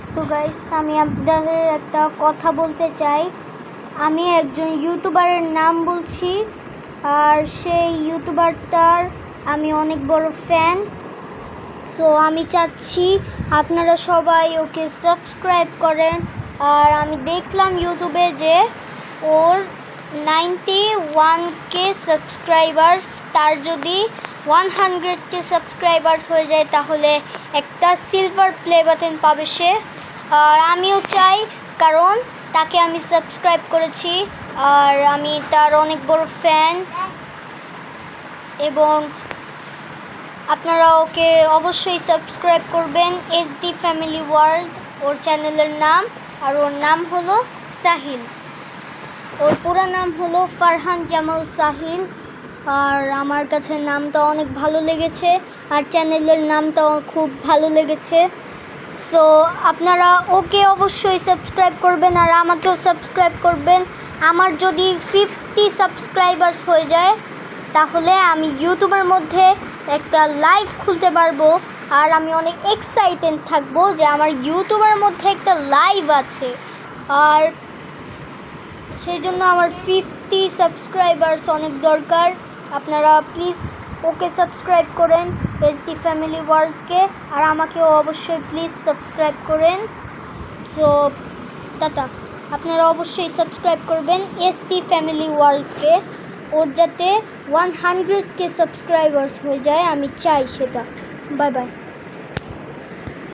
So guys, আমি আপনাদের একটা কথা বলতে চাই। আমি একজন ইউটিউবারের নাম বলছি, আর সেই ইউটিউবারটার আমি অনেক বড় ফ্যান। সো আমি চাচ্ছি আপনারা সবাই ওকে সাবস্ক্রাইব করেন। আর আমি দেখলাম ইউটিউবে যে ওর 91K সাবস্ক্রাইবার্স, তার যদি 100K সাবস্ক্রাইবার্স হয়ে যায় তাহলে একটা সিলভার প্লে বাটন পাবে সে। আর আমিও চাই, কারণ তাকে আমি সাবস্ক্রাইব করেছি আর আমি তার অনেক বড় ফ্যান। এবং আপনারা ওকে অবশ্যই সাবস্ক্রাইব করবেন। SD ফ্যামিলি ওয়ার্ল্ড ওর চ্যানেলের নাম, আর ওর নাম হলো সাহিল। ওর পুরো নাম হলো ফারহান জামাল সাহিল। আর আমার কাছে নামটা অনেক ভালো লেগেছে, আর চ্যানেলের নামটাও খুব ভালো লেগেছে। সো আপনারা ওকে অবশ্যই সাবস্ক্রাইব করবেন আর আমাকেও সাবস্ক্রাইব করবেন। আমার যদি 50 সাবস্ক্রাইবার্স হয়ে যায় তাহলে আমি ইউটিউবের মধ্যে একটা লাইভ খুলতে পারবো। আর আমি অনেক এক্সাইটেড থাকবো যে আমার ইউটিউবের মধ্যে একটা লাইভ আছে। আর সেই জন্য আমার 50 সাবস্ক্রাইবার্স অনেক দরকার। আপনারা প্লিজ ওকে সাবস্ক্রাইব করেন, SD ফ্যামিলি ওয়ার্ল্ডকে, আর আমাকেও অবশ্যই প্লিজ সাবস্ক্রাইব করেন। সো টাটা, আপনারা অবশ্যই সাবস্ক্রাইব করবেন SD ফ্যামিলি ওয়ার্ল্ডকে। ওর যাতে 100K সাবস্ক্রাইবার্স হয়ে যায়, আমি চাই সেটা। Bye bye.